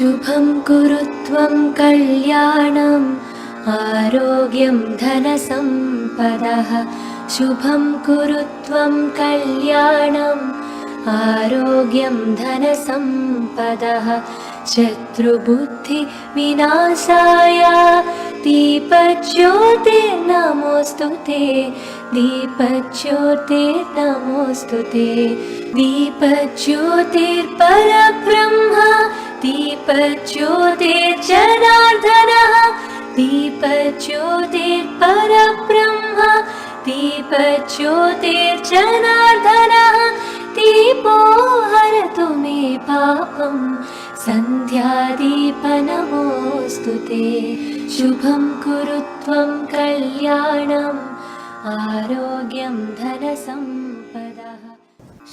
शुभं कुरु त्वं कल्याणम् आरोग्यं धनसम्पदः शुभं कुरु त्वं कल्याणम् आरोग्यं धनसम्पदः शत्रुबुद्धि विनाशाय दीपज्योतिर्नमोऽस्तुते दीपज्योतिर्नमोऽस्तुते दीपज्योतिर्परब्रह्म दीपज्योतिर्जनार्दनः दीपज्योतिर्परब्रह्म दीपज्योतिर्जनार्दनः दीपो हरतु मे पापं सन्ध्यादीपनमोऽस्तुते शुभं कुरु त्वं कल्याणम् आरोग्यं धनसम्पदः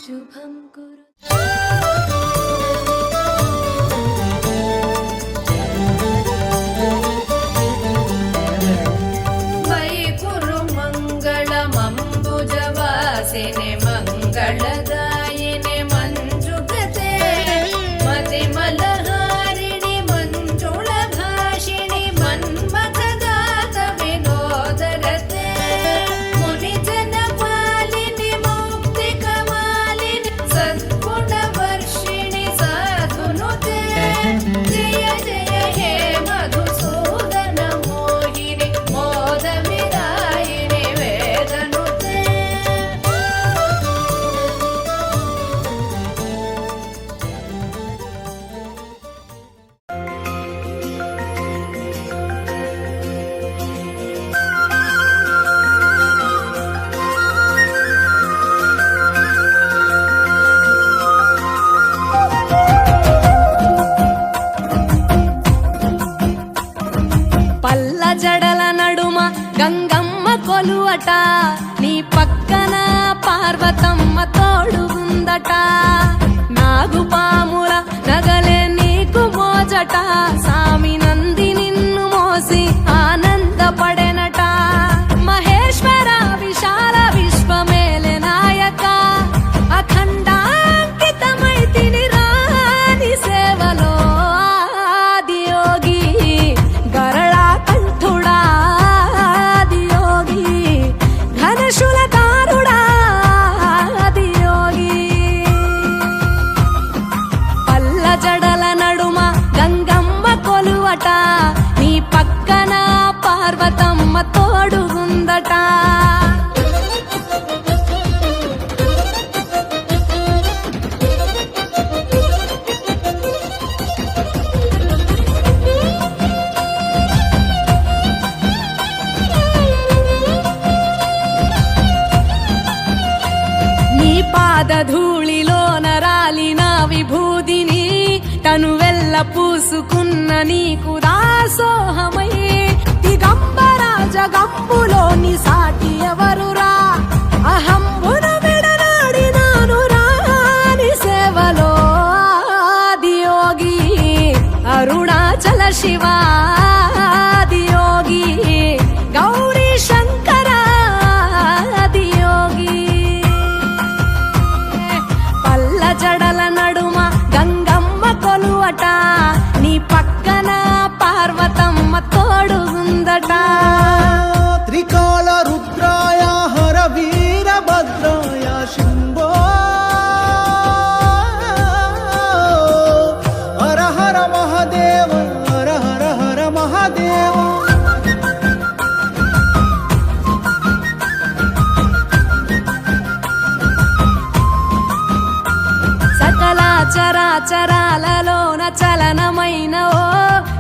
शुभं कुरु मंगलमंबुजवासिने मंगलदायिने मंजुगते मतिमलहारिणि मंजुळभाषिणि मन्मथदात विनोदरते मुनिजनपालिनि मुक्तिकमालिनि सद्गुणवर्षिणि साधुनुते जय जय हे मधुसूदन मोहिनि मोदविदायिनि वेदनुते పల్ల జడల నడుమ గంగమ్మ కొలువట నీ పక్కన పార్వతమ్మ తోడుగుందట నాగుపాముల నగలే నీకు మోజట సామి నంది నిన్ను మోసి ఆనందపడెనట మహేశ్వర విశాల విశ్వమేలె నాయక అఖండాంకితమైతిని రాని సేవలో ఆదియోగి గరళా కంఠుడా ఆదియోగి ఘనశూలకారుడా ఆదియోగి పల్ల జడల నడుమ గంగమ్మ కొలువట నీ పక్కన పార్వతమ్మ తోడుగుందట నీ పాదధూళిలో నరాలిన విభూదిని తనువెల్ల పూసుకున్న నీకు దాసోహమై దిగంబర జగంబులోని సాటి ఎవరురా అహంబును విడనాడినాను రాని సేవలో ఆదియోగి అరుణాచల శివ ఆదియోగి గౌరీ శంకర ఆదియోగి పల్ల జడల నడుమ గంగమ్మ కొలువట నీ పక్కన పార్వతమ్మ తోడుగుందట త్రికాల రుద్రాయ హర వీరభద్రాయ శంభో హర హర మహాదేవ హర హర హర మహాదేవ సకల చరాచరాలలోన చలనమైన ఓ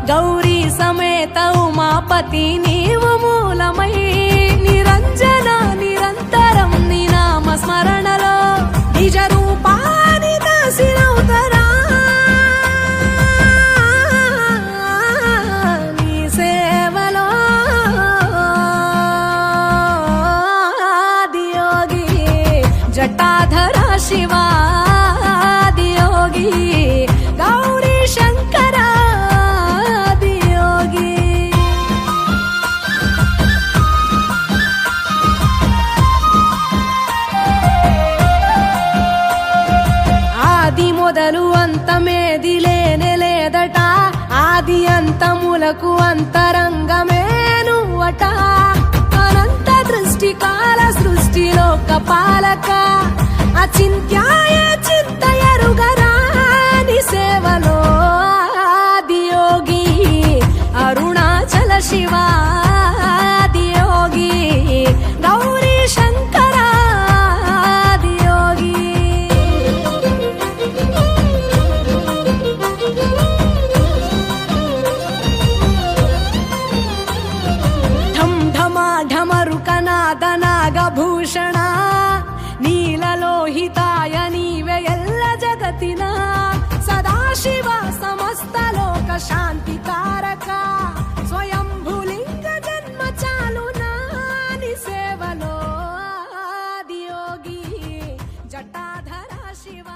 గౌరీ సమేత ఉమాపతి నీవు మూలమై నిరంజన నిరంతరం నీ నామ స్మరణలో నిజ రూపాని దాసినవుతరా నీ సేవలో ఆదియోగి జటాధర శివ ఆదియోగి గౌరీ శంకర ఆదియోగి ఆది మొదలు అంతమేది లేనే లేదట అంతకు అంతరంగమే నువ్వట అనంత దృష్టి కాల సృష్టిలో కపాలక అచింత్యాయ చింతయరుగరాని సేవలో ఆదియోగి అరుణాచల శివ ఆదియోగి గౌరీ శంకర ఆదియోగి ఢం ఢమా ఢమరుకనాద నాగభూషణ నీలలోహితాయ నీవే ఎల్ల జగతిన సదాశివ సమస్త లోక శాంతికారక స్వయంభులింగ జన్మ చాలునా ని సేవలో ఆదియోగి జటాధర శివ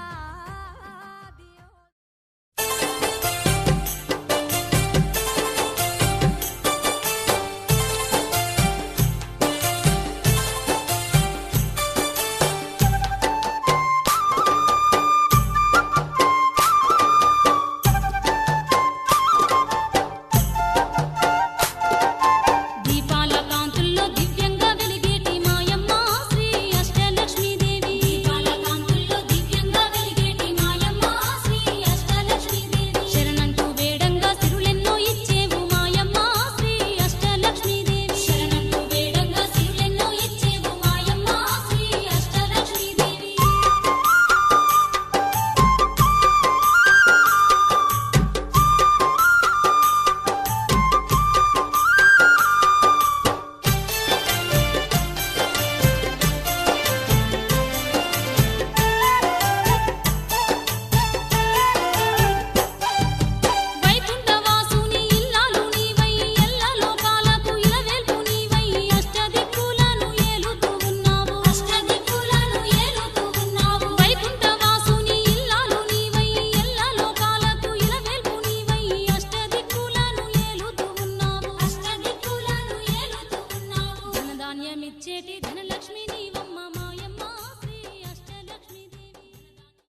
దీపాల కాంతుల్లో దివ్యంగా వెలిగేటి మాయమ్మ శ్రీ అష్టలక్ష్మీదేవి. దీపాల కాంతుల్లో దివ్యంగా వెలిగేటి మాయమ్మ శ్రీ అష్టలక్ష్మీదేవి. శరణంటూ వేడంగా సిరులెన్నో ఇచ్చేవు మాయమ్మ శ్రీ అష్టలక్ష్మీదేవి. శరణంటూ వేడంగా సిరులెన్నో ఇచ్చేవు మాయమ్మ శ్రీ అష్టలక్ష్మీదేవి. వైకుంఠవాసుని ఇల్లాలు నీవై ఎల్ల లోకాలకు ఇలవేల్పు నీవై అష్టదిక్కులను ఏలుతూ ఉన్నావు. అష్టదిక్కులను ఏలుతూ ఉన్నావు. వైకుంఠవాసుని ఇల్లాలు నీవై ఎల్ల లోకాలకు ఇలవేల్పు నీవై అష్టదిక్కులను ఏలుతూ ఉన్నావు. అష్టదిక్కులను ఏలుతూ ఉన్నావు. ధనధాన్యమిచ్చేటి ధనలక్ష్మి